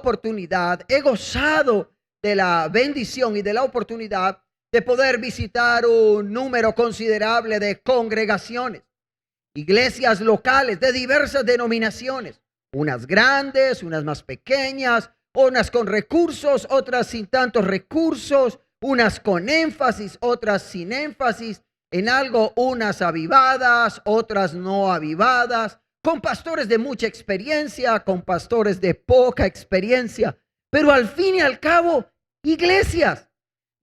oportunidad, he gozado de la bendición y de la oportunidad de poder visitar un número considerable de congregaciones, iglesias locales de diversas denominaciones, unas grandes, unas más pequeñas, unas con recursos, otras sin tantos recursos, unas con énfasis, otras sin énfasis, en algo unas avivadas, otras no avivadas, con pastores de mucha experiencia, con pastores de poca experiencia, pero al fin y al cabo, iglesias,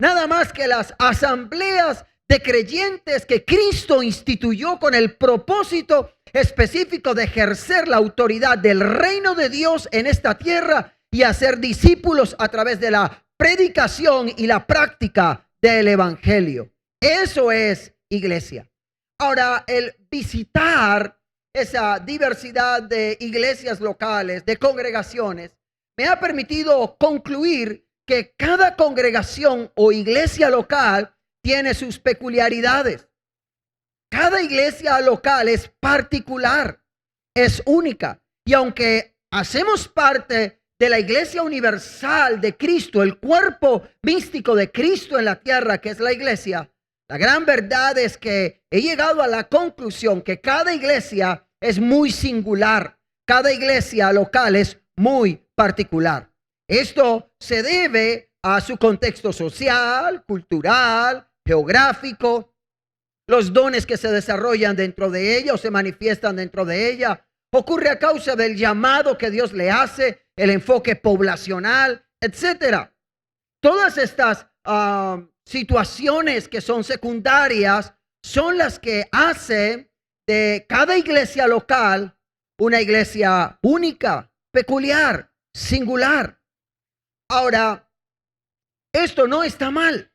nada más que las asambleas de creyentes que Cristo instituyó con el propósito específico de ejercer la autoridad del reino de Dios en esta tierra y hacer discípulos a través de la predicación y la práctica del evangelio. Eso es iglesia. Ahora, el visitar esa diversidad de iglesias locales, de congregaciones, me ha permitido concluir que cada congregación o iglesia local tiene sus peculiaridades. Cada iglesia local es particular, es única. Y aunque hacemos parte de la iglesia universal de Cristo, el cuerpo místico de Cristo en la tierra, que es la iglesia, la gran verdad es que he llegado a la conclusión que cada iglesia es muy singular. Cada iglesia local es muy particular. Esto se debe a su contexto social, cultural, geográfico, los dones que se desarrollan dentro de ella o se manifiestan dentro de ella. Ocurre a causa del llamado que Dios le hace, el enfoque poblacional, etcétera. Todas estas situaciones que son secundarias son las que hacen de cada iglesia local una iglesia única, peculiar, singular. Ahora, esto no está mal,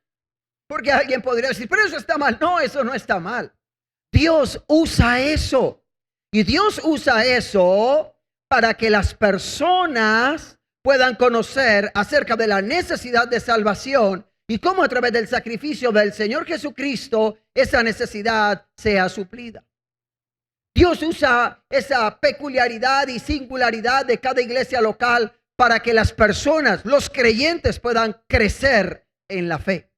porque alguien podría decir, pero eso está mal. No, eso no está mal. Dios usa eso, y Dios usa eso para que las personas puedan conocer acerca de la necesidad de salvación y cómo a través del sacrificio del Señor Jesucristo esa necesidad sea suplida. Dios usa esa peculiaridad y singularidad de cada iglesia local para que las personas, los creyentes, puedan crecer en la fe.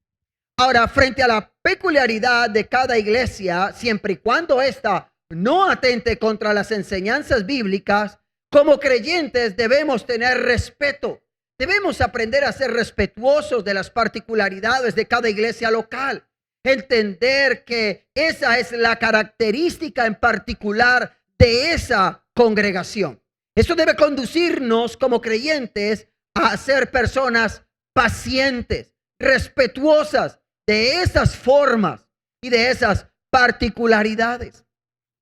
Ahora, frente a la peculiaridad de cada iglesia, siempre y cuando ésta no atente contra las enseñanzas bíblicas, como creyentes debemos tener respeto. Debemos aprender a ser respetuosos de las particularidades de cada iglesia local. Entender que esa es la característica en particular de esa congregación. Eso debe conducirnos como creyentes a ser personas pacientes, respetuosas de esas formas y de esas particularidades.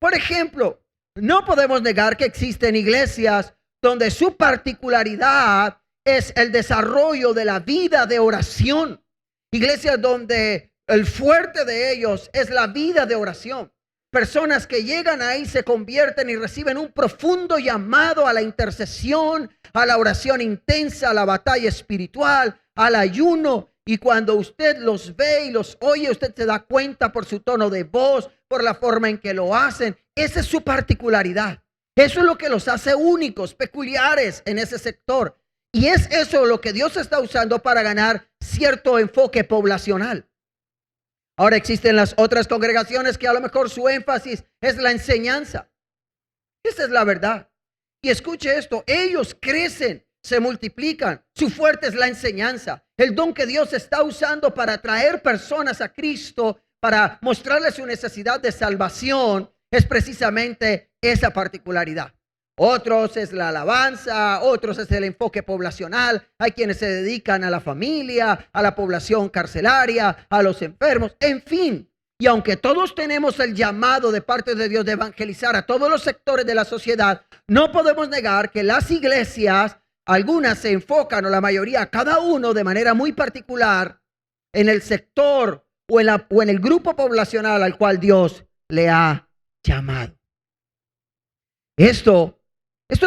Por ejemplo, no podemos negar que existen iglesias donde su particularidad es el desarrollo de la vida de oración. Iglesias donde el fuerte de ellos es la vida de oración. Personas que llegan ahí se convierten y reciben un profundo llamado a la intercesión, a la oración intensa, a la batalla espiritual, al ayuno. Y cuando usted los ve y los oye, usted se da cuenta por su tono de voz, por la forma en que lo hacen. Esa es su particularidad. Eso es lo que los hace únicos, peculiares en ese sector. Y es eso lo que Dios está usando para ganar cierto enfoque poblacional. Ahora existen las otras congregaciones que a lo mejor su énfasis es la enseñanza. Esa es la verdad. Y escuche esto, ellos crecen, se multiplican, su fuerte es la enseñanza. El don que Dios está usando para atraer personas a Cristo, para mostrarles su necesidad de salvación, es precisamente esa particularidad. Otros es la alabanza, otros es el enfoque poblacional. Hay quienes se dedican a la familia, a la población carcelaria, a los enfermos, en fin. Y aunque todos tenemos el llamado de parte de Dios de evangelizar a todos los sectores de la sociedad, no podemos negar que las iglesias, algunas se enfocan, o la mayoría, cada uno de manera muy particular, en el sector o en el grupo poblacional al cual Dios le ha llamado. Esto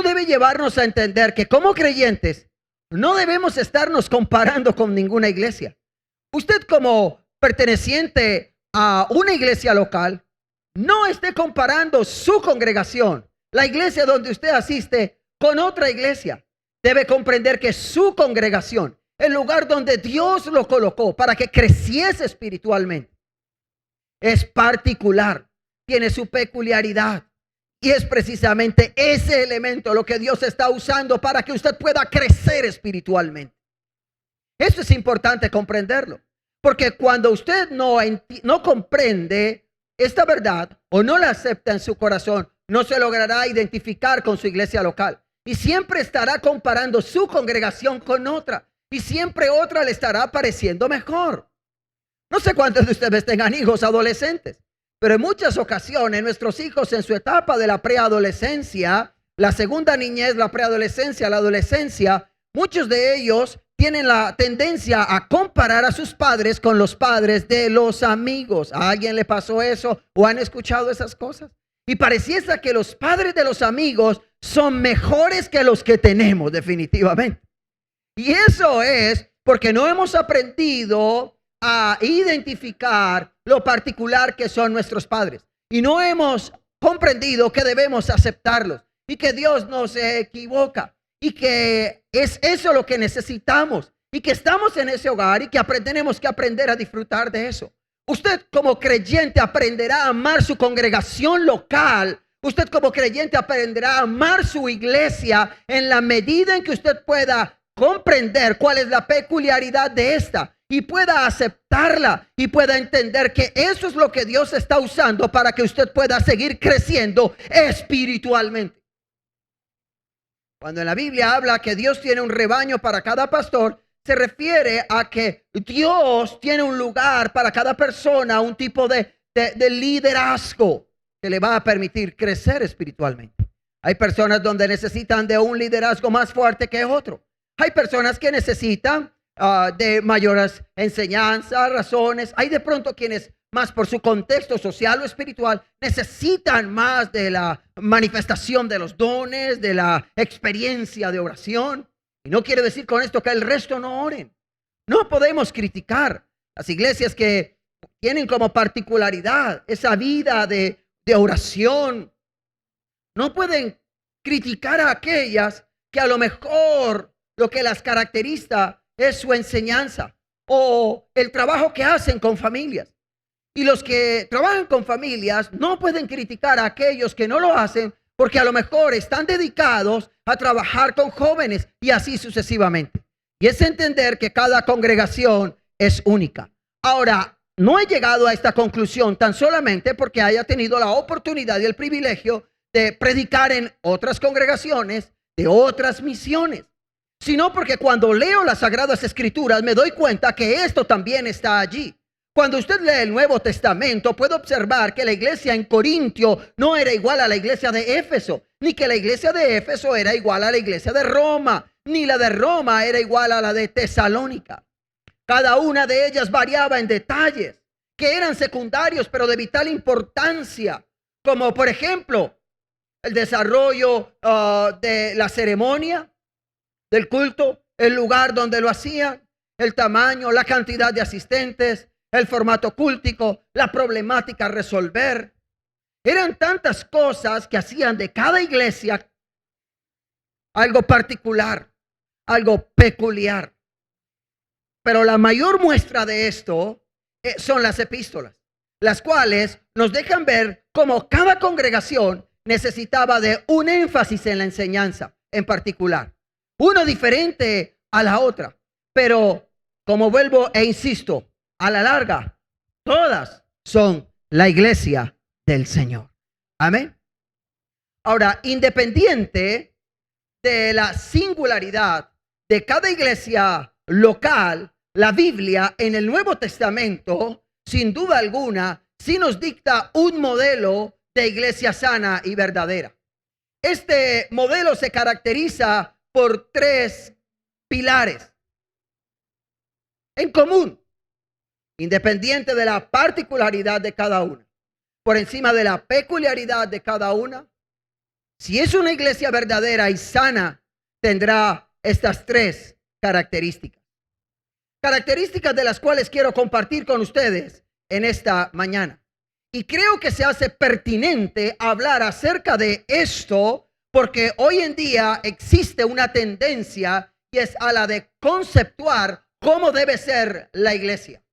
debe llevarnos a entender que como creyentes no debemos estarnos comparando con ninguna iglesia. Usted como perteneciente a una iglesia local, no esté comparando su congregación, la iglesia donde usted asiste, con otra iglesia. debe comprender que su congregación, el lugar donde Dios lo colocó para que creciese espiritualmente, es particular, tiene su peculiaridad. Y es precisamente ese elemento lo que Dios está usando para que usted pueda crecer espiritualmente. Esto es importante comprenderlo, porque cuando usted no comprende esta verdad o no la acepta en su corazón, no se logrará identificar con su iglesia local. Y siempre estará comparando su congregación con otra. Y siempre otra le estará pareciendo mejor. No sé cuántos de ustedes tengan hijos adolescentes, pero en muchas ocasiones nuestros hijos en su etapa de la preadolescencia, la segunda niñez, la preadolescencia, la adolescencia, muchos de ellos tienen la tendencia a comparar a sus padres con los padres de los amigos. ¿A alguien le pasó eso o han escuchado esas cosas? Y pareciera que los padres de los amigos son mejores que los que tenemos definitivamente. Y eso es porque no hemos aprendido a identificar lo particular que son nuestros padres. Y no hemos comprendido que debemos aceptarlos y que Dios no se equivoca. Y que es eso lo que necesitamos. Y que estamos en ese hogar y que tenemos que aprender a disfrutar de eso. Usted como creyente aprenderá a amar su congregación local. Usted como creyente aprenderá a amar su iglesia en la medida en que usted pueda comprender cuál es la peculiaridad de esta y pueda aceptarla y pueda entender que eso es lo que Dios está usando para que usted pueda seguir creciendo espiritualmente. Cuando en la Biblia habla que Dios tiene un rebaño para cada pastor, se refiere a que Dios tiene un lugar para cada persona, un tipo de liderazgo que le va a permitir crecer espiritualmente. Hay personas donde necesitan de un liderazgo más fuerte que otro. Hay personas que necesitan de mayores enseñanzas, razones. Hay de pronto quienes más por su contexto social o espiritual necesitan más de la manifestación de los dones, de la experiencia de oración. Y no quiere decir con esto que el resto no oren. No podemos criticar las iglesias que tienen como particularidad esa vida de oración. No pueden criticar a aquellas que a lo mejor lo que las caracteriza es su enseñanza o el trabajo que hacen con familias. Y los que trabajan con familias no pueden criticar a aquellos que no lo hacen porque a lo mejor están dedicados a trabajar con jóvenes y así sucesivamente. Y es entender que cada congregación es única. Ahora, no he llegado a esta conclusión tan solamente porque haya tenido la oportunidad y el privilegio de predicar en otras congregaciones, de otras misiones, sino porque cuando leo las Sagradas Escrituras me doy cuenta que esto también está allí. Cuando usted lee el Nuevo Testamento, puede observar que la iglesia en Corintio no era igual a la iglesia de Éfeso, ni que la iglesia de Éfeso era igual a la iglesia de Roma, ni la de Roma era igual a la de Tesalónica. Cada una de ellas variaba en detalles que eran secundarios, pero de vital importancia, como por ejemplo el desarrollo de la ceremonia, del culto, el lugar donde lo hacían, el tamaño, la cantidad de asistentes, el formato cultico, la problemática a resolver. Eran tantas cosas que hacían de cada iglesia algo particular, algo peculiar. Pero la mayor muestra de esto son las epístolas, las cuales nos dejan ver cómo cada congregación necesitaba de un énfasis en la enseñanza en particular. Uno diferente a la otra. Pero como vuelvo e insisto, a la larga, todas son la iglesia del Señor. Amén. Ahora, independiente de la singularidad de cada iglesia local, la Biblia en el Nuevo Testamento, sin duda alguna, sí nos dicta un modelo de iglesia sana y verdadera. Este modelo se caracteriza por tres pilares en común, independiente de la particularidad de cada una, por encima de la peculiaridad de cada una. Si es una iglesia verdadera y sana, tendrá estas tres características. Características de las cuales quiero compartir con ustedes en esta mañana. Y creo que se hace pertinente hablar acerca de esto Porque hoy en día existe una tendencia y es a la de conceptuar cómo debe ser la iglesia.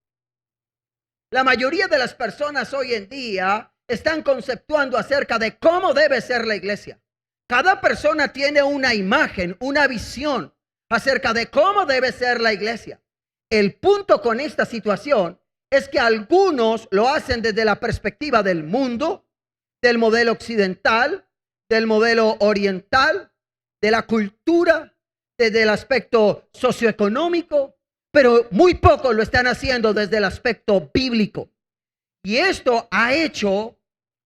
La mayoría de las personas hoy en día están conceptuando acerca de cómo debe ser la iglesia. Cada persona tiene una imagen, una visión acerca de cómo debe ser la iglesia. El punto con esta situación es que algunos lo hacen desde la perspectiva del mundo, del modelo occidental, del modelo oriental, de la cultura, desde el aspecto socioeconómico, pero muy pocos lo están haciendo desde el aspecto bíblico. Y esto ha hecho,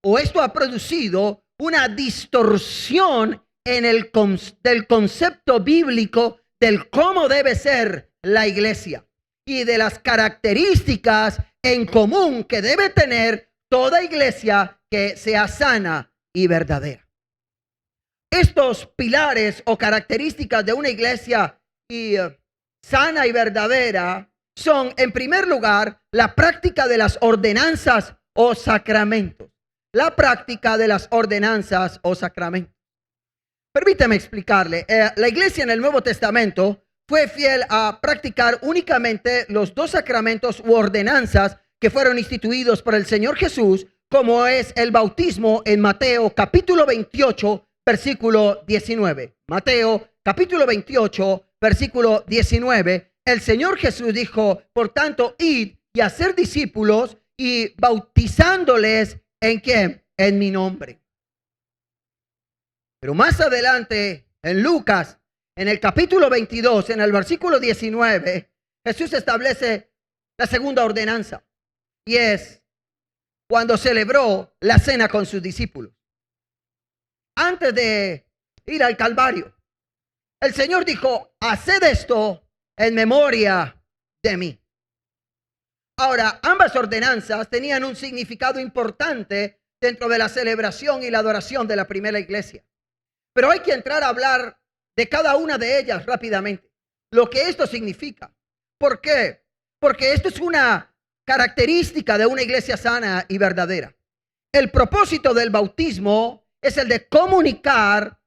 o esto ha producido una distorsión en del concepto bíblico del cómo debe ser la iglesia y de las características en común que debe tener toda iglesia que sea sana y verdadera. Estos pilares o características de una iglesia sana y verdadera son, en primer lugar, la práctica de las ordenanzas o sacramentos. La práctica de las ordenanzas o sacramentos. Permítame explicarle. La iglesia en el Nuevo Testamento fue fiel a practicar únicamente los dos sacramentos u ordenanzas que fueron instituidos por el Señor Jesús, como es el bautismo en Mateo capítulo 28, versículo 19. Mateo capítulo 28, versículo 19. El Señor Jesús dijo, por tanto, id y hacer discípulos y bautizándoles ¿en qué? En mi nombre. Pero más adelante, en Lucas, en el capítulo 22, en el versículo 19, Jesús establece la segunda ordenanza. Y es cuando celebró la cena con sus discípulos. Antes de ir al Calvario, el Señor dijo, haced esto en memoria de mí. Ahora, ambas ordenanzas tenían un significado importante dentro de la celebración y la adoración de la primera iglesia. Pero hay que entrar a hablar de cada una de ellas rápidamente. Lo que esto significa. ¿Por qué? Porque esto es una característica de una iglesia sana y verdadera. El propósito del bautismo es el de comunicar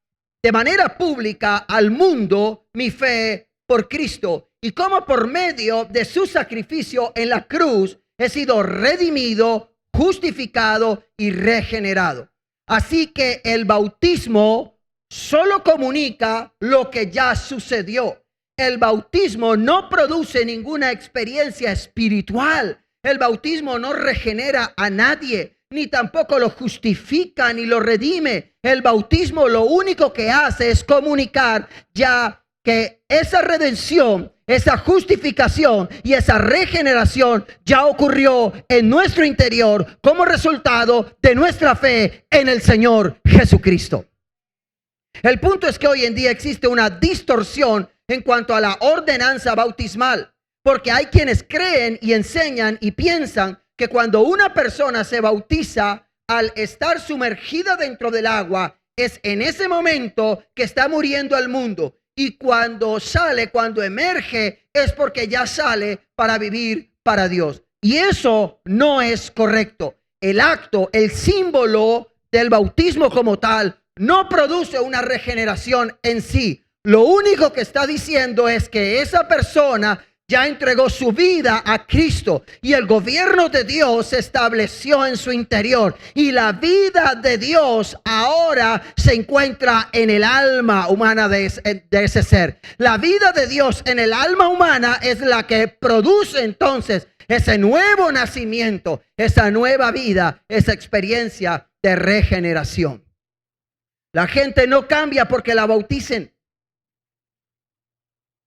de manera pública al mundo mi fe por Cristo y cómo por medio de su sacrificio en la cruz he sido redimido, justificado y regenerado. Así que el bautismo solo comunica lo que ya sucedió. El bautismo no produce ninguna experiencia espiritual. El bautismo no regenera a nadie, ni tampoco lo justifica ni lo redime. El bautismo lo único que hace es comunicar ya que esa redención, esa justificación y esa regeneración ya ocurrió en nuestro interior como resultado de nuestra fe en el Señor Jesucristo. El punto es que hoy en día existe una distorsión en cuanto a la ordenanza bautismal, porque hay quienes creen y enseñan y piensan que cuando una persona se bautiza al estar sumergida dentro del agua, es en ese momento que está muriendo al mundo. Y cuando sale, cuando emerge, es porque ya sale para vivir para Dios. Y eso no es correcto. El acto, el símbolo del bautismo como tal, no produce una regeneración en sí. Lo único que está diciendo es que esa persona ya entregó su vida a Cristo y el gobierno de Dios se estableció en su interior y la vida de Dios ahora se encuentra en el alma humana de ese ser. La vida de Dios en el alma humana es la que produce entonces ese nuevo nacimiento, esa nueva vida, esa experiencia de regeneración. La gente no cambia porque la bauticen.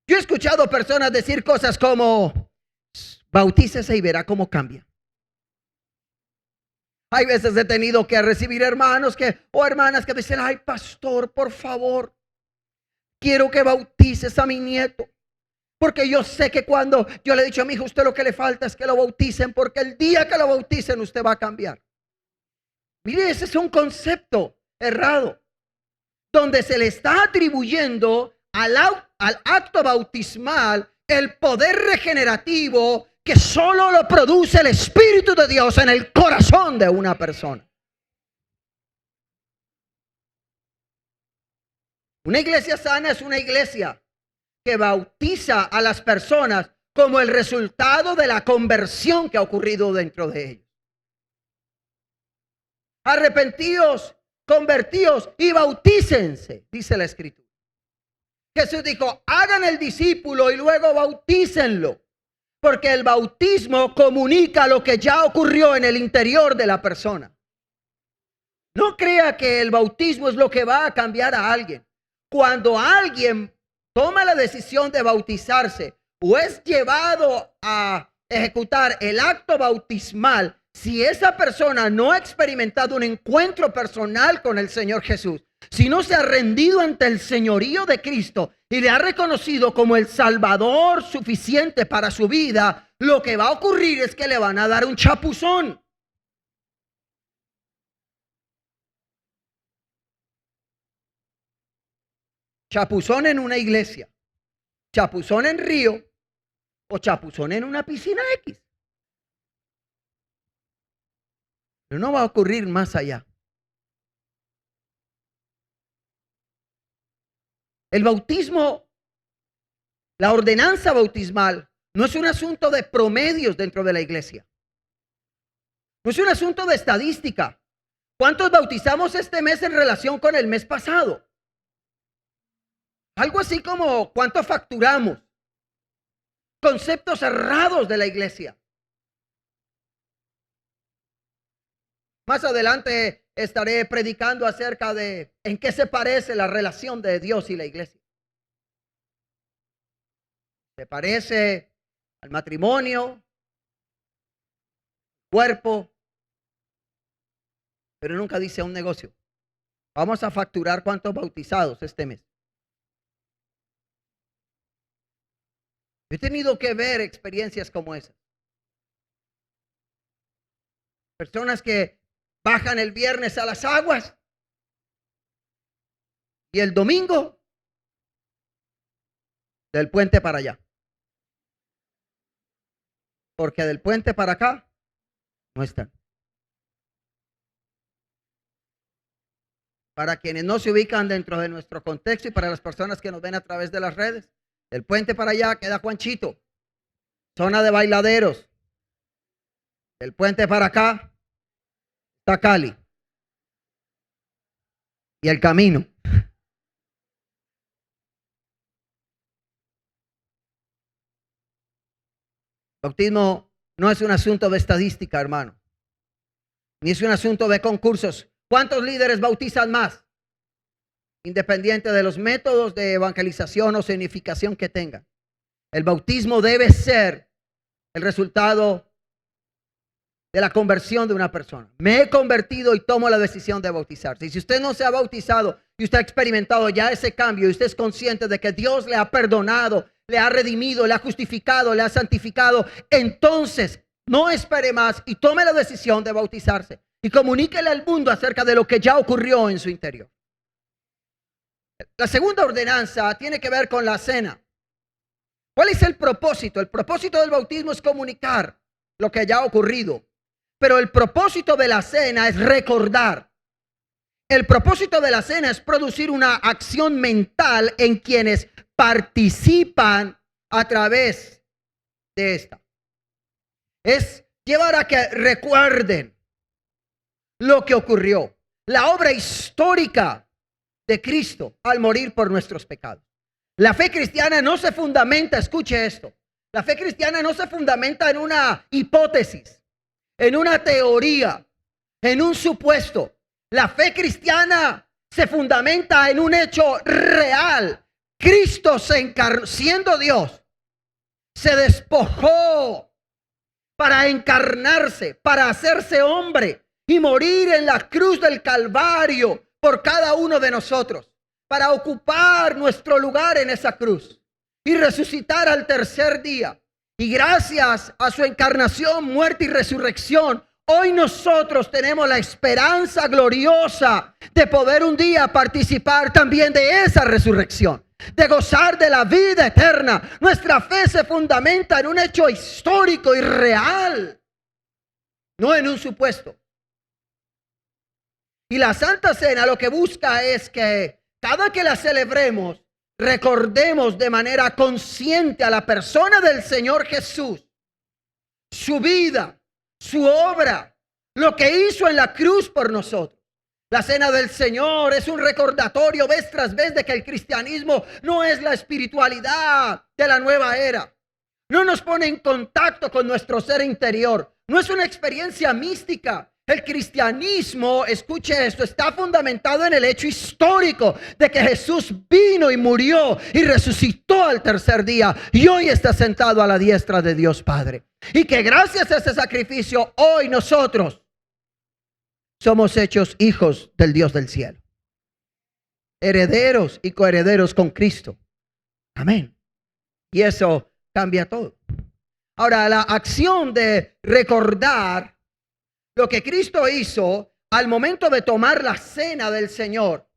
Yo he escuchado personas decir cosas como, bautícese y verá cómo cambia. Hay veces he tenido que recibir hermanos o hermanas que dicen, ay pastor, por favor, quiero que bautices a mi nieto. Porque yo sé que cuando yo le he dicho a mi hijo, usted lo que le falta es que lo bauticen, porque el día que lo bauticen usted va a cambiar. Mire, ese es un concepto errado, donde se le está atribuyendo al acto bautismal el poder regenerativo que solo lo produce el Espíritu de Dios en el corazón de una persona. Una iglesia sana es una iglesia que bautiza a las personas como el resultado de la conversión que ha ocurrido dentro de ellos. Arrepentíos, convertíos y bautícense, dice la Escritura. Jesús dijo, hagan el discípulo y luego bautícenlo, porque el bautismo comunica lo que ya ocurrió en el interior de la persona. No crea que el bautismo es lo que va a cambiar a alguien. Cuando alguien toma la decisión de bautizarse o es llevado a ejecutar el acto bautismal, si esa persona no ha experimentado un encuentro personal con el Señor Jesús, si no se ha rendido ante el señorío de Cristo y le ha reconocido como el Salvador suficiente para su vida, lo que va a ocurrir es que le van a dar un chapuzón. Chapuzón en una iglesia, chapuzón en río o chapuzón en una piscina X. Pero no va a ocurrir más allá. El bautismo, la ordenanza bautismal, no es un asunto de promedios dentro de la iglesia. No es un asunto de estadística. ¿Cuántos bautizamos este mes en relación con el mes pasado? Algo así como cuánto facturamos. Conceptos cerrados de la iglesia. Más adelante estaré predicando acerca de en qué se parece la relación de Dios y la iglesia. Se parece al matrimonio, cuerpo, pero nunca dice a un negocio. Vamos a facturar cuántos bautizados este mes. He tenido que ver experiencias como esas. Personas que bajan el viernes a las aguas y el domingo del puente para allá. Porque del puente para acá no están. Para quienes no se ubican dentro de nuestro contexto y para las personas que nos ven a través de las redes, del puente para allá queda Juanchito, zona de bailaderos. Del puente para acá está Cali y el camino. Bautismo no es un asunto de estadística, hermano, ni es un asunto de concursos. ¿Cuántos líderes bautizan más? Independiente de los métodos de evangelización o significación que tengan. El bautismo debe ser el resultado de la conversión de una persona. Me he convertido y tomo la decisión de bautizarse. Y si usted no se ha bautizado y usted ha experimentado ya ese cambio y usted es consciente de que Dios le ha perdonado, le ha redimido, le ha justificado, le ha santificado, entonces no espere más y tome la decisión de bautizarse y comuníquele al mundo acerca de lo que ya ocurrió en su interior. La segunda ordenanza tiene que ver con la cena. ¿Cuál es el propósito? El propósito del bautismo es comunicar lo que ya ha ocurrido. Pero el propósito de la cena es recordar. El propósito de la cena es producir una acción mental en quienes participan a través de esta. Es llevar a que recuerden lo que ocurrió. La obra histórica de Cristo al morir por nuestros pecados. La fe cristiana no se fundamenta, escuche esto, la fe cristiana no se fundamenta en una hipótesis, en una teoría, en un supuesto. La fe cristiana se fundamenta en un hecho real. Cristo se encarnó, siendo Dios, se despojó para encarnarse, para hacerse hombre y morir en la cruz del Calvario por cada uno de nosotros, para ocupar nuestro lugar en esa cruz y resucitar al tercer día. Y gracias a su encarnación, muerte y resurrección, hoy nosotros tenemos la esperanza gloriosa de poder un día participar también de esa resurrección, de gozar de la vida eterna. Nuestra fe se fundamenta en un hecho histórico y real, no en un supuesto. Y la Santa Cena lo que busca es que cada que la celebremos, recordemos de manera consciente a la persona del Señor Jesús, su vida, su obra, lo que hizo en la cruz por nosotros. La cena del Señor es un recordatorio vez tras vez de que el cristianismo no es la espiritualidad de la nueva era. No nos pone en contacto con nuestro ser interior. No es una experiencia mística. El cristianismo, escuche esto, está fundamentado en el hecho histórico de que Jesús vino y murió y resucitó al tercer día y hoy está sentado a la diestra de Dios Padre. Y que gracias a ese sacrificio hoy nosotros somos hechos hijos del Dios del cielo, herederos y coherederos con Cristo. Amén. Y eso cambia todo. Ahora, la acción de recordar lo que Cristo hizo al momento de tomar la cena del Señor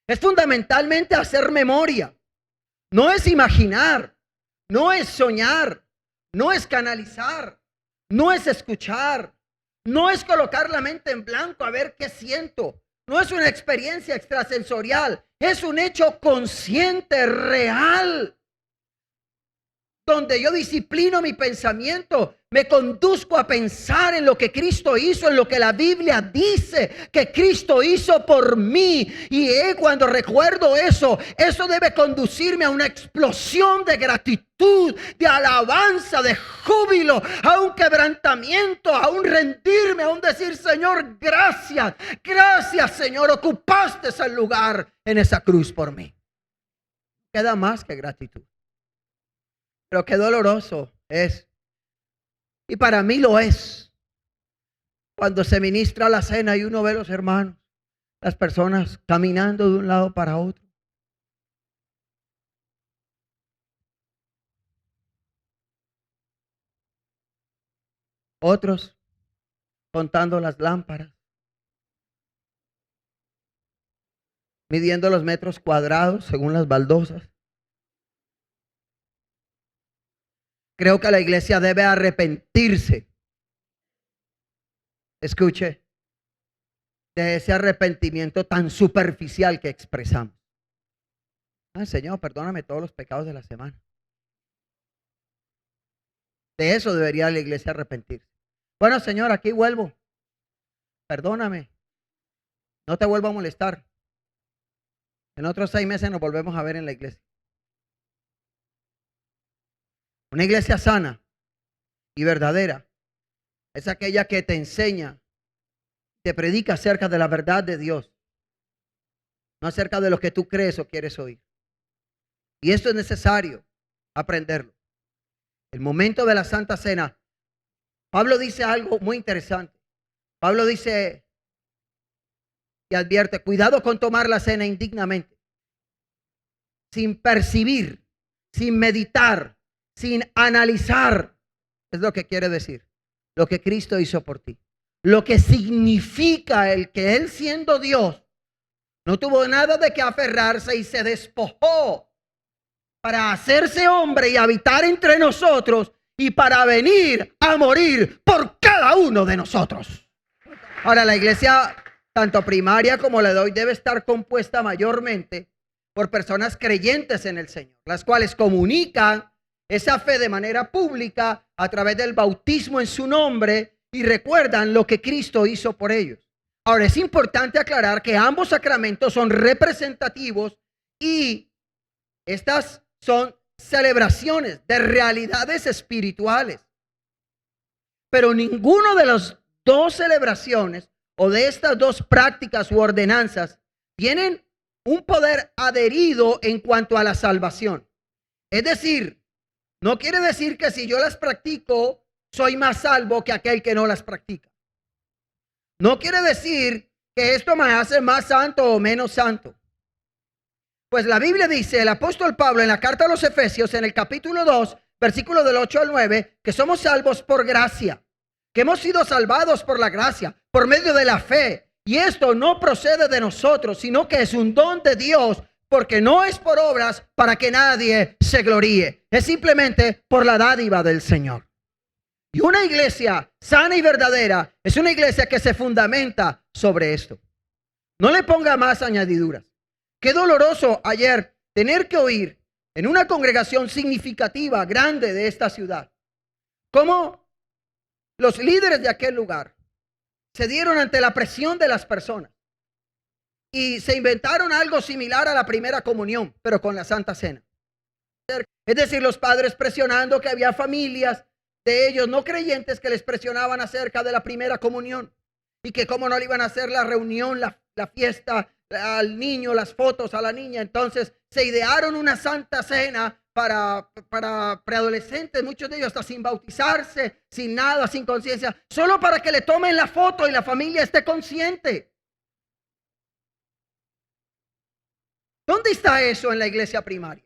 es fundamentalmente hacer memoria. No es imaginar, no es soñar, no es canalizar, no es escuchar, no es colocar la mente en blanco a ver qué siento. No es una experiencia extrasensorial, es un hecho consciente, real, donde yo disciplino mi pensamiento, me conduzco a pensar en lo que Cristo hizo, en lo que la Biblia dice que Cristo hizo por mí. Y cuando recuerdo eso, eso debe conducirme a una explosión de gratitud, de alabanza, de júbilo, a un quebrantamiento, a un rendirme, a un decir: Señor, gracias, gracias, Señor, ocupaste ese lugar en esa cruz por mí. Queda más que gratitud. Pero qué doloroso es, y para mí lo es, cuando se ministra la cena y uno ve a los hermanos, las personas caminando de un lado para otro. Otros contando las lámparas, midiendo los metros cuadrados según las baldosas. Creo que la iglesia debe arrepentirse. Escuche, de ese arrepentimiento tan superficial que expresamos. Ay, Señor, perdóname todos los pecados de la semana. De eso debería la iglesia arrepentirse. Bueno, Señor, aquí vuelvo. Perdóname. No te vuelvo a molestar. En otros 6 meses nos volvemos a ver en la iglesia. Una iglesia sana y verdadera es aquella que te enseña, te predica acerca de la verdad de Dios, no acerca de lo que tú crees o quieres oír. Y esto es necesario aprenderlo. El momento de la Santa Cena, Pablo dice algo muy interesante. Pablo dice y advierte: cuidado con tomar la cena indignamente, sin percibir, sin meditar, sin analizar. Es lo que quiere decir lo que Cristo hizo por ti, lo que significa el que Él, siendo Dios, no tuvo nada de qué aferrarse y se despojó para hacerse hombre y habitar entre nosotros y para venir a morir por cada uno de nosotros. Ahora, la iglesia, tanto primaria como la de hoy, debe estar compuesta mayormente por personas creyentes en el Señor, las cuales comunican esa fe de manera pública a través del bautismo en su nombre y recuerdan lo que Cristo hizo por ellos. Ahora, es importante aclarar que ambos sacramentos son representativos y estas son celebraciones de realidades espirituales. Pero ninguno de las dos celebraciones o de estas dos prácticas u ordenanzas tienen un poder adherido en cuanto a la salvación. Es decir, no quiere decir que si yo las practico, soy más salvo que aquel que no las practica. No quiere decir que esto me hace más santo o menos santo. Pues la Biblia dice, el apóstol Pablo en la carta a los Efesios, en el capítulo 2, versículo del 8 al 9, que somos salvos por gracia, que hemos sido salvados por la gracia, por medio de la fe. Y esto no procede de nosotros, sino que es un don de Dios, porque no es por obras para que nadie se gloríe. Es simplemente por la dádiva del Señor. Y una iglesia sana y verdadera es una iglesia que se fundamenta sobre esto. No le ponga más añadiduras. Qué doloroso ayer tener que oír en una congregación significativa, grande de esta ciudad, cómo los líderes de aquel lugar se dieron ante la presión de las personas y se inventaron algo similar a la primera comunión, pero con la Santa Cena. Es decir, los padres presionando, que había familias de ellos no creyentes que les presionaban acerca de la primera comunión y que cómo no le iban a hacer la reunión, la fiesta al niño, las fotos a la niña. Entonces se idearon una Santa Cena para preadolescentes, muchos de ellos hasta sin bautizarse, sin nada, sin conciencia, solo para que le tomen la foto y la familia esté consciente. ¿Dónde está eso en la iglesia primaria?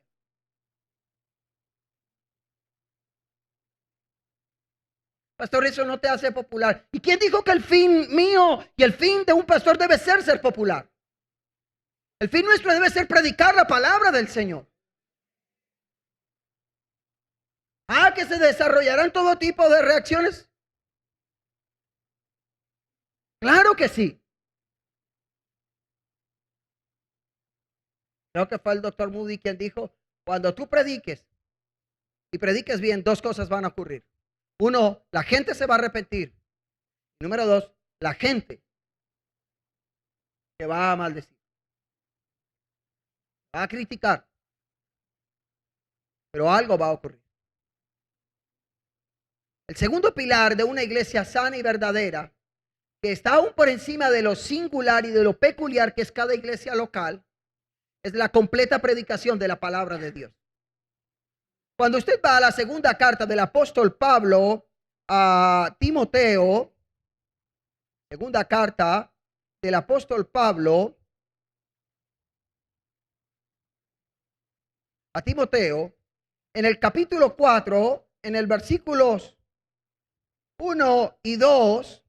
Pastor, eso no te hace popular. ¿Y quién dijo que el fin mío y el fin de un pastor debe ser popular? El fin nuestro debe ser predicar la palabra del Señor. Que se desarrollarán todo tipo de reacciones. Claro que sí. Creo que fue el doctor Moody quien dijo, cuando tú prediques y prediques bien, dos cosas van a ocurrir. Uno, la gente se va a arrepentir. Número dos, la gente te va a maldecir, va a criticar, pero algo va a ocurrir. El segundo pilar de una iglesia sana y verdadera, que está aún por encima de lo singular y de lo peculiar que es cada iglesia local, es la completa predicación de la palabra de Dios. Cuando usted va a la segunda carta del apóstol Pablo a Timoteo, segunda carta del apóstol Pablo a Timoteo, en el capítulo 4, en el versículos 1 y 2,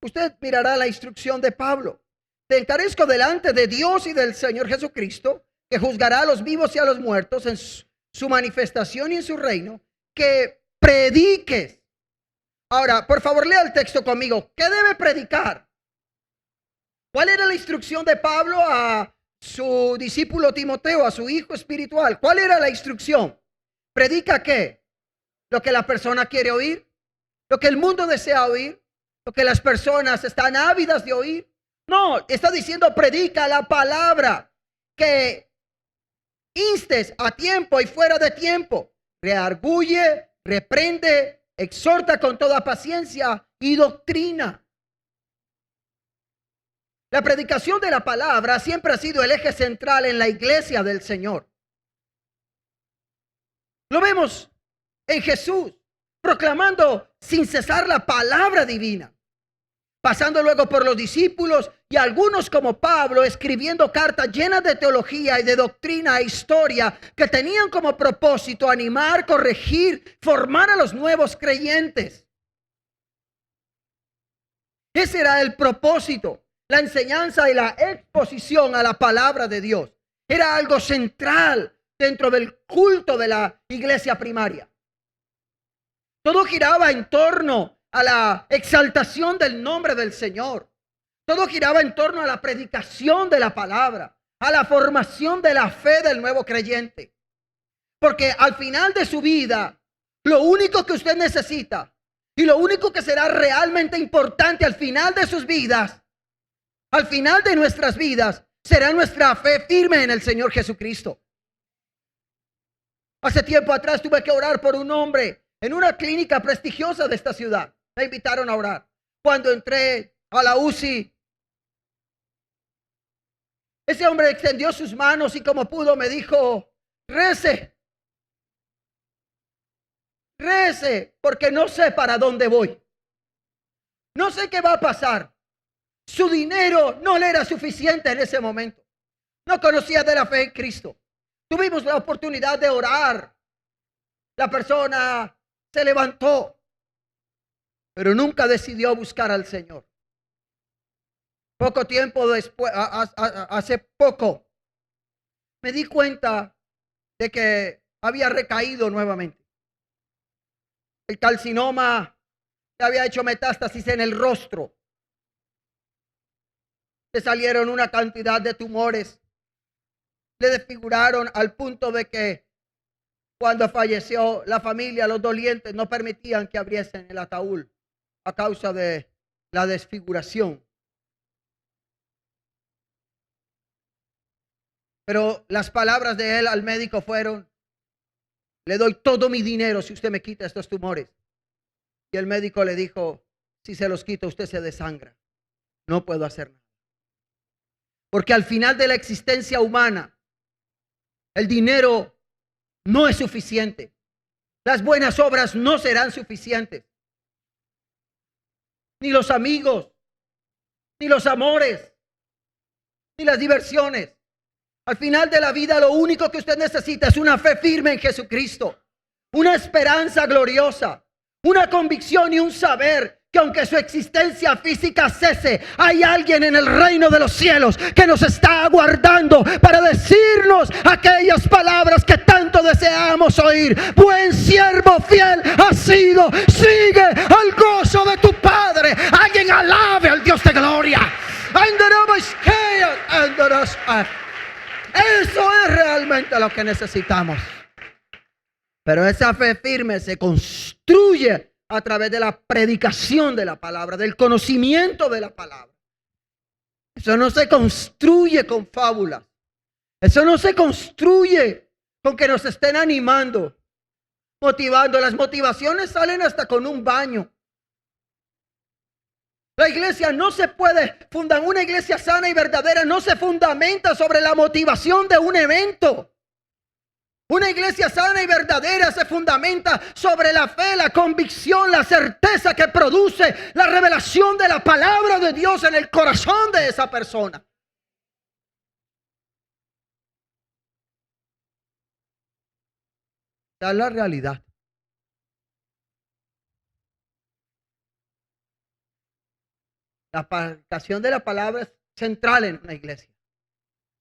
usted mirará la instrucción de Pablo. Te encarezco delante de Dios y del Señor Jesucristo, que juzgará a los vivos y a los muertos en su manifestación y en su reino, que prediques. Ahora, por favor, lea el texto conmigo. ¿Qué debe predicar? ¿Cuál era la instrucción de Pablo a su discípulo Timoteo, a su hijo espiritual? ¿Cuál era la instrucción? ¿Predica qué? Lo que la persona quiere oír, lo que el mundo desea oír, lo que las personas están ávidas de oír. No, está diciendo predica la palabra, que instes a tiempo y fuera de tiempo, reargulle, reprende, exhorta con toda paciencia y doctrina. La predicación de la palabra siempre ha sido el eje central en la iglesia del Señor. Lo vemos en Jesús, proclamando sin cesar la palabra divina, pasando luego por los discípulos y algunos como Pablo escribiendo cartas llenas de teología y de doctrina e historia que tenían como propósito animar, corregir, formar a los nuevos creyentes. Ese era el propósito, la enseñanza y la exposición a la palabra de Dios. Era algo central dentro del culto de la iglesia primaria. Todo giraba en torno a la exaltación del nombre del Señor. Todo giraba en torno a la predicación de la palabra, a la formación de la fe del nuevo creyente. Porque al final de su vida, lo único que usted necesita y lo único que será realmente importante al final de sus vidas, al final de nuestras vidas, será nuestra fe firme en el Señor Jesucristo. Hace tiempo atrás tuve que orar por un hombre en una clínica prestigiosa de esta ciudad. Me invitaron a orar. Cuando entré a la UCI, ese hombre extendió sus manos y como pudo me dijo, rece, porque no sé para dónde voy. No sé qué va a pasar. Su dinero no le era suficiente en ese momento. No conocía de la fe en Cristo. Tuvimos la oportunidad de orar. La persona se levantó, pero nunca decidió buscar al Señor. Poco tiempo después, hace poco, me di cuenta de que había recaído nuevamente. El carcinoma le había hecho metástasis en el rostro. Le salieron una cantidad de tumores le desfiguraron al punto de que cuando falleció la familia, los dolientes no permitían que abriesen el ataúd a causa de la desfiguración. Pero las palabras de él al médico fueron: le doy todo mi dinero si usted me quita estos tumores. Y el médico le dijo: si se los quita, usted se desangra. No puedo hacer nada. Porque al final de la existencia humana, el dinero no es suficiente. Las buenas obras no serán suficientes. Ni los amigos, ni los amores, ni las diversiones. Al final de la vida, lo único que usted necesita es una fe firme en Jesucristo, una esperanza gloriosa, una convicción y un saber que aunque su existencia física cese, hay alguien en el reino de los cielos que nos está aguardando para decirnos aquellas palabras que tanto deseamos oír. Buen siervo fiel has sido, sigue al gozo de tu Padre. Alguien alabe al Dios de gloria. Eso es realmente lo que necesitamos. Pero esa fe firme se construye a través de la predicación de la palabra, del conocimiento de la palabra. Eso no se construye con fábulas. Eso no se construye con que nos estén animando, motivando. Las motivaciones salen hasta con un baño. La iglesia no se puede fundar, una iglesia sana y verdadera no se fundamenta sobre la motivación de un evento. Una iglesia sana y verdadera se fundamenta sobre la fe, la convicción, la certeza que produce la revelación de la palabra de Dios en el corazón de esa persona. Esa es la realidad. La aplicación de la palabra es central en una iglesia.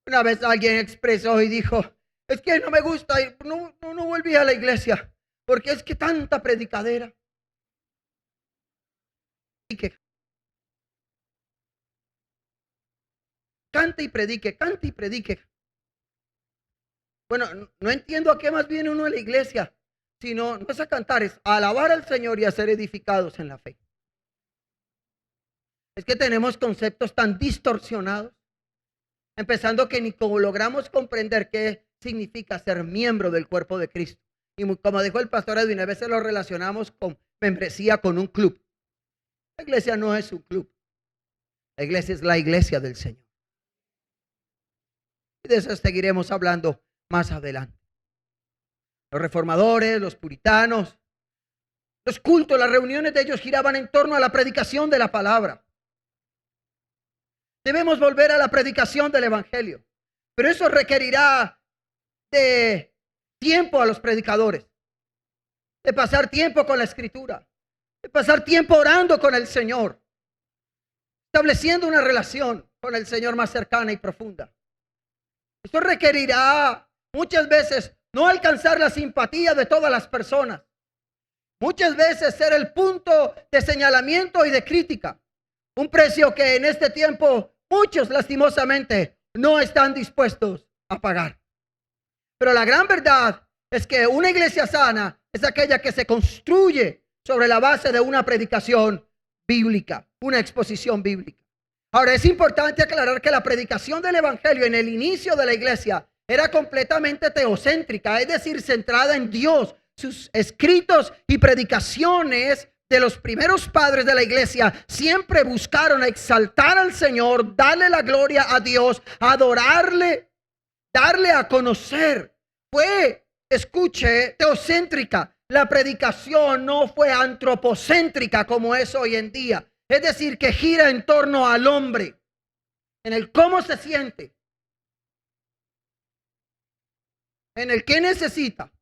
Una vez alguien expresó y dijo: es que no me gusta ir, no volví a la iglesia, porque es que tanta predicadera. Y que cante y predique, cante y predique. Bueno, no entiendo a qué más viene uno a la iglesia, sino no es a cantar, es a alabar al Señor y a ser edificados en la fe. Es que tenemos conceptos tan distorsionados, empezando que ni como logramos comprender qué significa ser miembro del cuerpo de Cristo. Y como dijo el pastor Edwin, a veces lo relacionamos con membresía, con un club. La iglesia no es un club. La iglesia es la iglesia del Señor. Y de eso seguiremos hablando más adelante. Los reformadores, los puritanos, los cultos, las reuniones de ellos giraban en torno a la predicación de la palabra. Debemos volver a la predicación del evangelio, pero eso requerirá de tiempo a los predicadores, de pasar tiempo con la escritura, de pasar tiempo orando con el Señor, estableciendo una relación con el Señor más cercana y profunda. Esto requerirá muchas veces no alcanzar la simpatía de todas las personas, muchas veces ser el punto de señalamiento y de crítica, un precio que en este tiempo muchos lastimosamente no están dispuestos a pagar. Pero la gran verdad es que una iglesia sana es aquella que se construye sobre la base de una predicación bíblica, una exposición bíblica. Ahora, es importante aclarar que la predicación del evangelio en el inicio de la iglesia era completamente teocéntrica, es decir, centrada en Dios. Sus escritos y predicaciones de los primeros padres de la iglesia siempre buscaron exaltar al Señor, darle la gloria a Dios, adorarle, darle a conocer. Fue, escuche, teocéntrica. La predicación no fue antropocéntrica como es hoy en día. Es decir, que gira en torno al hombre, en el cómo se siente, en el qué necesita,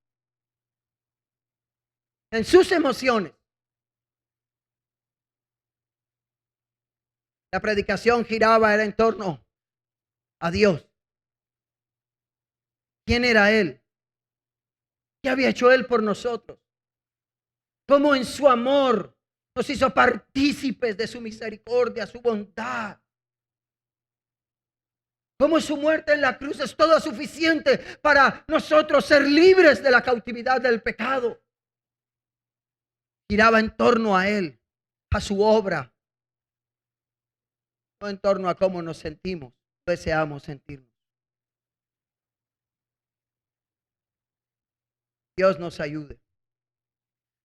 en sus emociones. La predicación giraba en torno a Dios. ¿Quién era Él? ¿Qué había hecho Él por nosotros? ¿Cómo en su amor nos hizo partícipes de su misericordia, su bondad? Cómo su muerte en la cruz es todo suficiente para nosotros ser libres de la cautividad del pecado. Giraba en torno a Él, a su obra, no en torno a cómo nos sentimos, deseamos sentirnos. Dios nos ayude.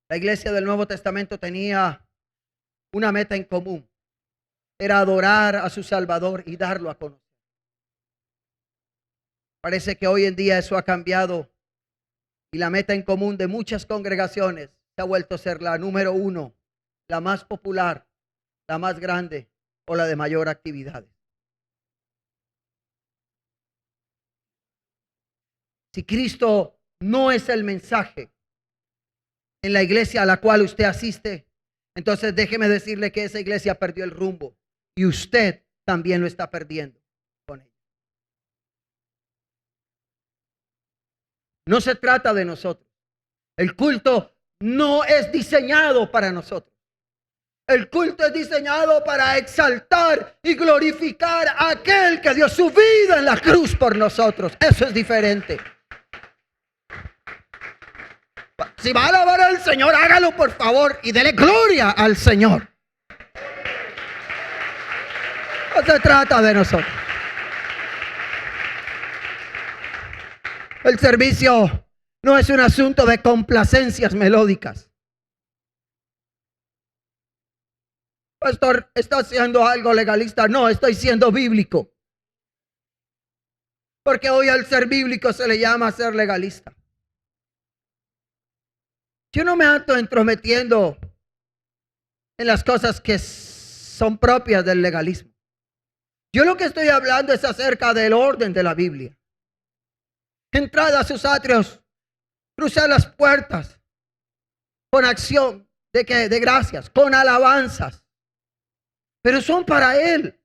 La iglesia del Nuevo Testamento tenía una meta en común. Era adorar a su Salvador y darlo a conocer. Parece que hoy en día eso ha cambiado y la meta en común de muchas congregaciones se ha vuelto a ser la número uno, la más popular, la más grande o la de mayor actividad. Si Cristo no es el mensaje en la iglesia a la cual usted asiste, entonces déjeme decirle que esa iglesia perdió el rumbo y usted también lo está perdiendo con ella. No se trata de nosotros. El culto no es diseñado para nosotros. El culto es diseñado para exaltar y glorificar a aquel que dio su vida en la cruz por nosotros. Eso es diferente. Si va a alabar al Señor, hágalo por favor y dele gloria al Señor. No se trata de nosotros. El servicio no es un asunto de complacencias melódicas. Pastor, ¿está haciendo algo legalista? No, estoy siendo bíblico. Porque hoy al ser bíblico se le llama ser legalista. Yo no me ando entrometiendo en las cosas que son propias del legalismo. Yo lo que estoy hablando es acerca del orden de la Biblia. Entrada a sus atrios, cruzar las puertas con acción de gracias, con alabanzas. Pero son para Él.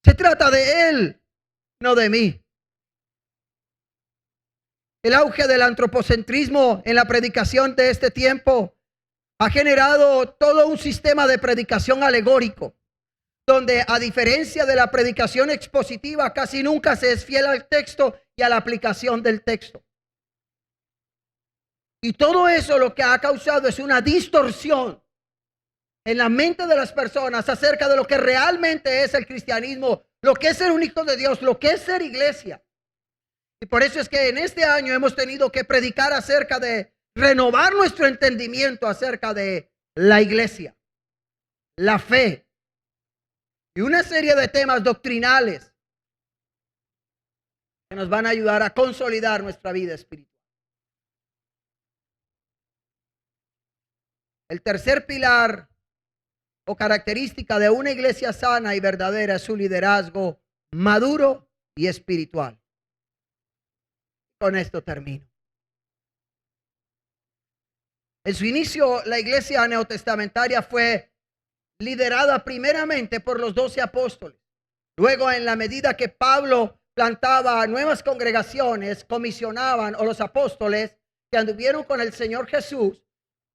Se trata de Él, no de mí. El auge del antropocentrismo en la predicación de este tiempo ha generado todo un sistema de predicación alegórico, donde a diferencia de la predicación expositiva, casi nunca se es fiel al texto y a la aplicación del texto. Y todo eso lo que ha causado es una distorsión en la mente de las personas acerca de lo que realmente es el cristianismo, lo que es ser un hijo de Dios, lo que es ser iglesia. Y por eso es que en este año hemos tenido que predicar acerca de renovar nuestro entendimiento acerca de la iglesia, la fe y una serie de temas doctrinales que nos van a ayudar a consolidar nuestra vida espiritual. El tercer pilar o característica de una iglesia sana y verdadera es su liderazgo maduro y espiritual. Con esto termino. En su inicio, la iglesia neotestamentaria fue liderada primeramente por los 12 apóstoles. Luego, en la medida que Pablo plantaba nuevas congregaciones, comisionaban, o los apóstoles que anduvieron con el Señor Jesús,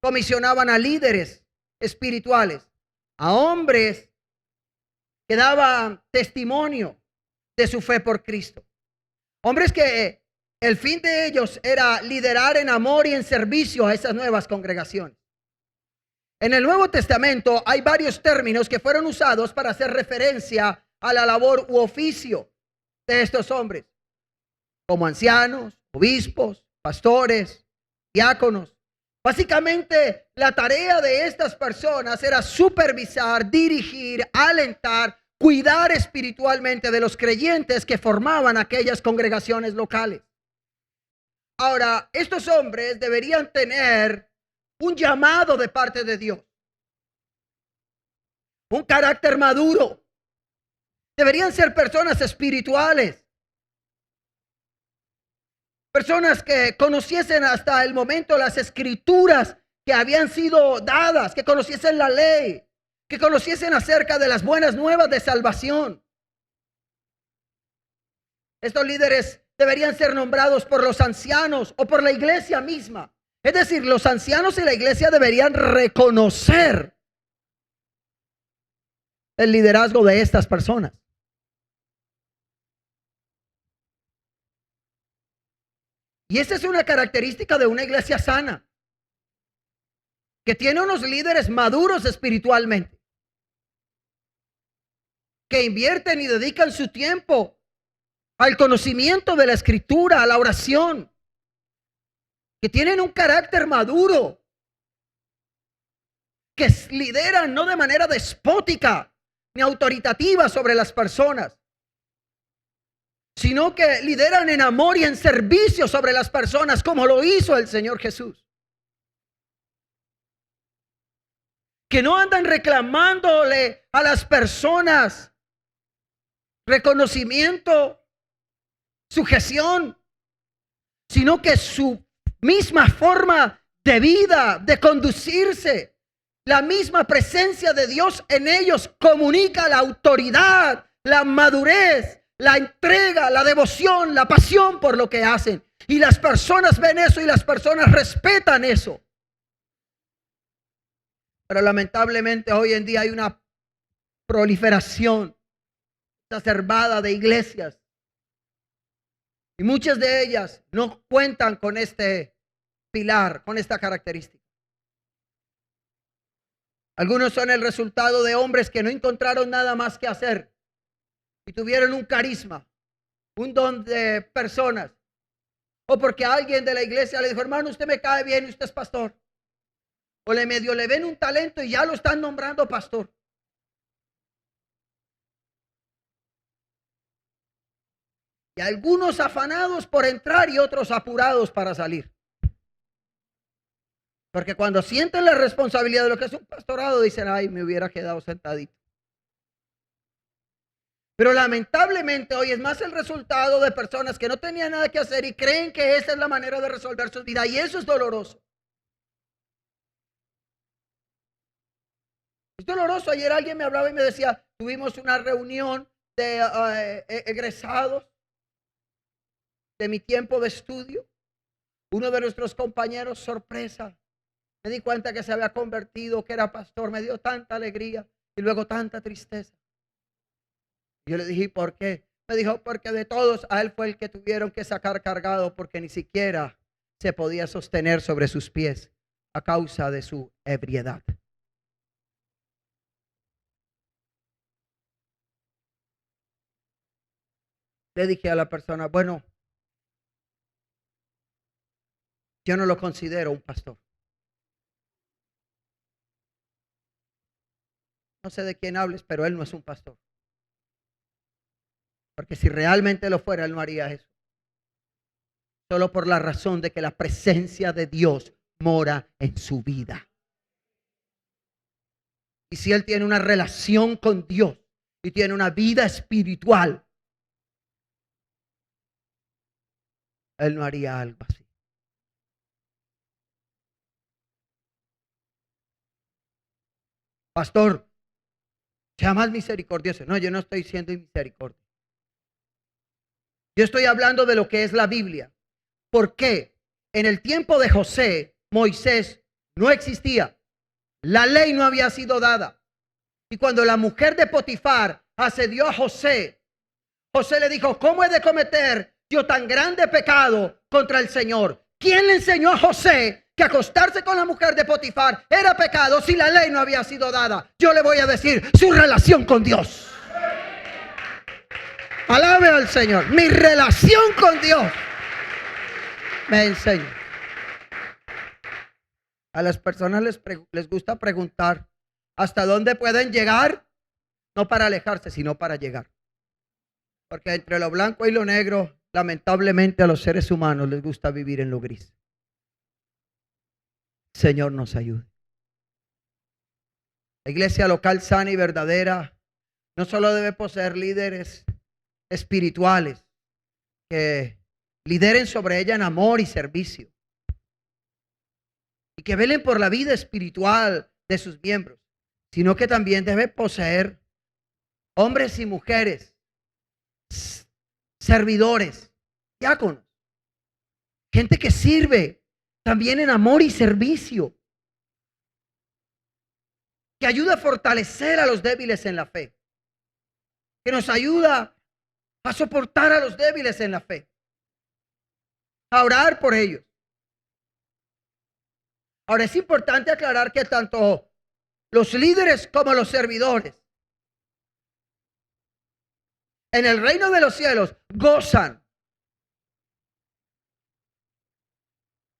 comisionaban a líderes espirituales, a hombres que daban testimonio de su fe por Cristo. Hombres que el fin de ellos era liderar en amor y en servicio a esas nuevas congregaciones. En el Nuevo Testamento hay varios términos que fueron usados para hacer referencia a la labor u oficio de estos hombres, como ancianos, obispos, pastores, diáconos. Básicamente, la tarea de estas personas era supervisar, dirigir, alentar, cuidar espiritualmente de los creyentes que formaban aquellas congregaciones locales. Ahora, estos hombres deberían tener un llamado de parte de Dios, un carácter maduro. Deberían ser personas espirituales, personas que conociesen hasta el momento las escrituras que habían sido dadas, que conociesen la ley, que conociesen acerca de las buenas nuevas de salvación. Estos líderes deberían ser nombrados por los ancianos o por la iglesia misma. Es decir, los ancianos y la iglesia deberían reconocer el liderazgo de estas personas. Y esa es una característica de una iglesia sana, que tiene unos líderes maduros espiritualmente, que invierten y dedican su tiempo al conocimiento de la escritura, a la oración, que tienen un carácter maduro, que lideran no de manera despótica ni autoritativa sobre las personas, sino que lideran en amor y en servicio sobre las personas, como lo hizo el Señor Jesús. Que no andan reclamándole a las personas reconocimiento, sujeción, sino que su misma forma de vida, de conducirse, la misma presencia de Dios en ellos comunica la autoridad, la madurez, la entrega, la devoción, la pasión por lo que hacen. Y las personas ven eso y las personas respetan eso. Pero lamentablemente hoy en día hay una proliferación exacerbada de iglesias. Y muchas de ellas no cuentan con este pilar, con esta característica. Algunos son el resultado de hombres que no encontraron nada más que hacer y tuvieron un carisma, un don de personas. O porque alguien de la iglesia le dijo, hermano, usted me cae bien y usted es pastor. O le ven un talento y ya lo están nombrando pastor. Y algunos afanados por entrar y otros apurados para salir. Porque cuando sienten la responsabilidad de lo que es un pastorado, dicen, ay, me hubiera quedado sentadito. Pero lamentablemente hoy es más el resultado de personas que no tenían nada que hacer y creen que esa es la manera de resolver sus vidas. Y eso es doloroso. Es doloroso. Ayer alguien me hablaba y me decía, tuvimos una reunión de egresados de mi tiempo de estudio. Uno de nuestros compañeros, sorpresa, me di cuenta que se había convertido, que era pastor. Me dio tanta alegría y luego tanta tristeza. Yo le dije, ¿por qué? Me dijo, porque de todos a él fue el que tuvieron que sacar cargado, porque ni siquiera se podía sostener sobre sus pies a causa de su ebriedad. Le dije a la persona, bueno, yo no lo considero un pastor. No sé de quién hables, pero él no es un pastor. Porque si realmente lo fuera, él no haría eso. Solo por la razón de que la presencia de Dios mora en su vida. Y si él tiene una relación con Dios y tiene una vida espiritual, él no haría algo así. Pastor, sea más misericordioso. No, yo no estoy siendo misericordia. Yo estoy hablando de lo que es la Biblia. ¿Por qué? En el tiempo de José, Moisés no existía. La ley no había sido dada. Y cuando la mujer de Potifar asedió a José, José le dijo, ¿cómo he de cometer yo tan grande pecado contra el Señor? ¿Quién le enseñó a José que acostarse con la mujer de Potifar era pecado si la ley no había sido dada? Yo le voy a decir, su relación con Dios. Alabe al Señor. Mi relación con Dios me enseña. A las personas les gusta preguntar hasta dónde pueden llegar, no para alejarse, sino para llegar. Porque entre lo blanco y lo negro, lamentablemente a los seres humanos les gusta vivir en lo gris. Señor nos ayude. La iglesia local sana y verdadera no solo debe poseer líderes espirituales que lideren sobre ella en amor y servicio y que velen por la vida espiritual de sus miembros, sino que también debe poseer hombres y mujeres, servidores, diáconos, gente que sirve también en amor y servicio, que ayuda a fortalecer a los débiles en la fe, que nos ayuda a soportar a los débiles en la fe. a orar por ellos. Ahora es importante aclarar que tanto los líderes como los servidores en el reino de los cielos gozan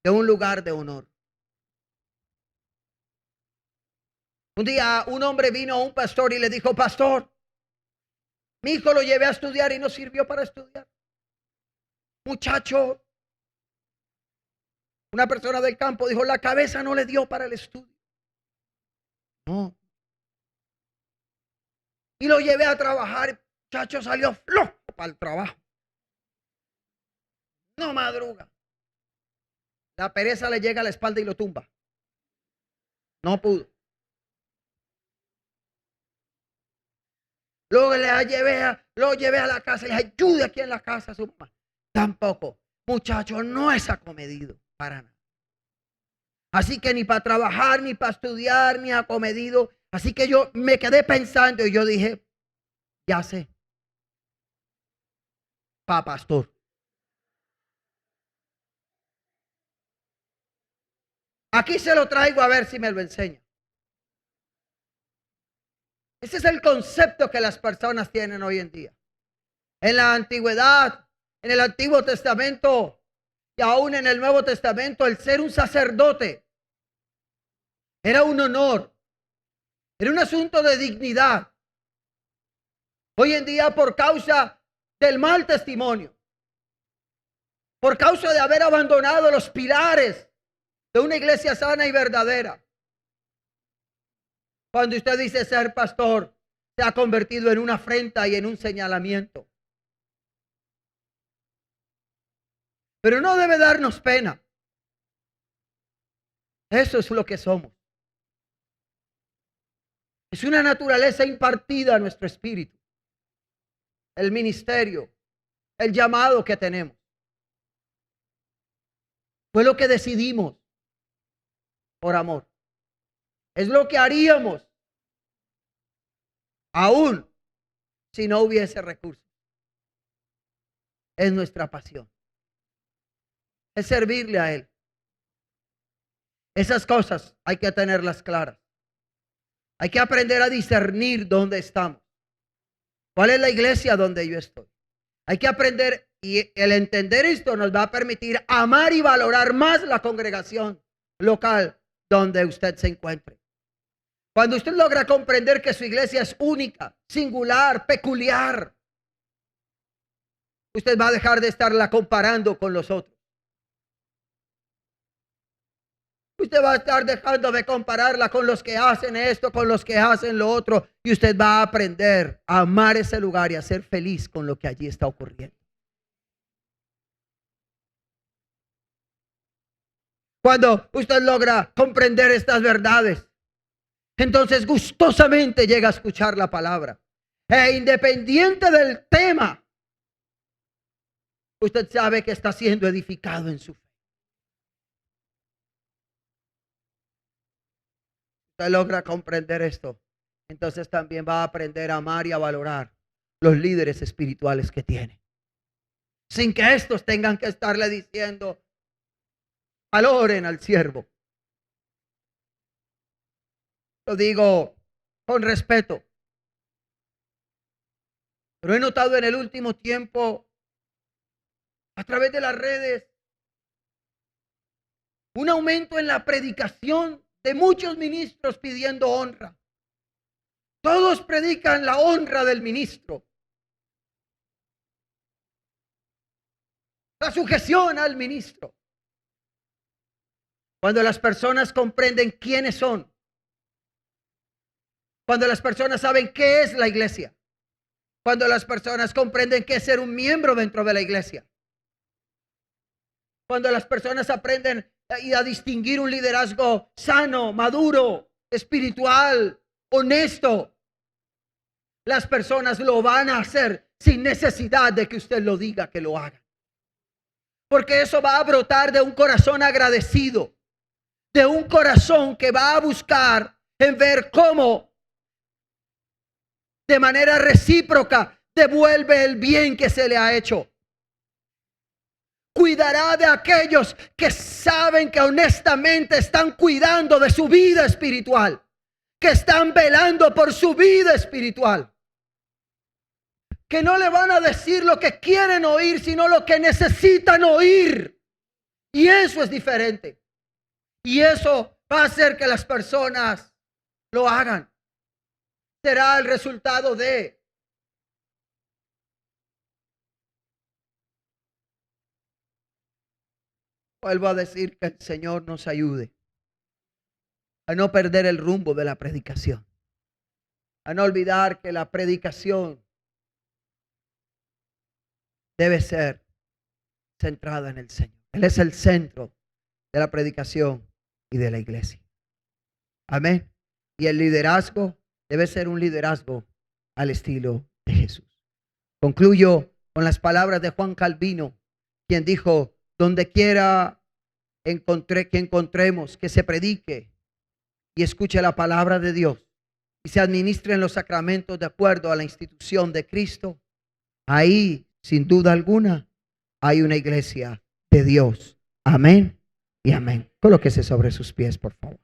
de un lugar de honor. Un día un hombre vino a un pastor y le dijo: pastor, mi hijo lo llevé a estudiar y no sirvió para estudiar. Muchacho, una persona del campo dijo: la cabeza no le dio para el estudio. No. Y lo llevé a trabajar. Muchacho salió flojo para el trabajo. No madruga. La pereza le llega a la espalda y lo tumba. No pudo. Luego lo llevé a la casa y le dije: ayude aquí en la casa a su mamá. Tampoco. Muchacho no es acomedido para nada. Así que ni para trabajar, ni para estudiar, ni acomedido. Así que yo me quedé pensando y yo dije: ya sé. Pa' pastor. Aquí se lo traigo a ver si me lo enseña. Ese es el concepto que las personas tienen hoy en día. En la antigüedad, en el Antiguo Testamento y aún en el Nuevo Testamento, el ser un sacerdote era un honor, era un asunto de dignidad. Hoy en día, por causa del mal testimonio, por causa de haber abandonado los pilares de una iglesia sana y verdadera, cuando usted dice ser pastor, se ha convertido en una afrenta y en un señalamiento. Pero no debe darnos pena. Eso es lo que somos. Es una naturaleza impartida a nuestro espíritu. El ministerio, el llamado que tenemos. Fue lo que decidimos por amor. Es lo que haríamos aún si no hubiese recursos. Es nuestra pasión. Es servirle a Él. Esas cosas hay que tenerlas claras. Hay que aprender a discernir dónde estamos. ¿Cuál es la iglesia donde yo estoy? Hay que aprender, y el entender esto nos va a permitir amar y valorar más la congregación local donde usted se encuentre. Cuando usted logra comprender que su iglesia es única, singular, peculiar, usted va a dejar de estarla comparando con los otros. Usted va a estar dejando de compararla con los que hacen esto, con los que hacen lo otro. Y usted va a aprender a amar ese lugar y a ser feliz con lo que allí está ocurriendo. Cuando usted logra comprender estas verdades, entonces gustosamente llega a escuchar la palabra. E independiente del tema, usted sabe que está siendo edificado en su fe. Usted logra comprender esto, entonces también va a aprender a amar y a valorar los líderes espirituales que tiene. Sin que estos tengan que estarle diciendo: valoren al siervo. Lo digo con respeto. Pero he notado en el último tiempo, a través de las redes, un aumento en la predicación de muchos ministros pidiendo honra. Todos predican la honra del ministro, la sujeción al ministro. Cuando las personas comprenden quiénes son, cuando las personas saben qué es la iglesia, cuando las personas comprenden qué es ser un miembro dentro de la iglesia, cuando las personas aprenden a distinguir un liderazgo sano, maduro, espiritual, honesto, las personas lo van a hacer sin necesidad de que usted lo diga que lo haga. Porque eso va a brotar de un corazón agradecido, de un corazón que va a buscar en ver cómo de manera recíproca devuelve el bien que se le ha hecho. cuidará de aquellos que saben que honestamente están cuidando de su vida espiritual, que están velando por su vida espiritual, que no le van a decir lo que quieren oír, sino lo que necesitan oír. Y eso es diferente. Y eso va a hacer que las personas lo hagan. Será el resultado de vuelvo a decir que el Señor nos ayude a no perder el rumbo de la predicación, a no olvidar que la predicación debe ser centrada en el Señor. Él es el centro de la predicación y de la iglesia. Amén. Y el liderazgo debe ser un liderazgo al estilo de Jesús. Concluyo con las palabras de Juan Calvino, quien dijo: donde quiera que encontremos que se predique y escuche la palabra de Dios y se administren los sacramentos de acuerdo a la institución de Cristo, ahí, sin duda alguna, hay una iglesia de Dios. Amén y amén. Colóquese sobre sus pies, por favor.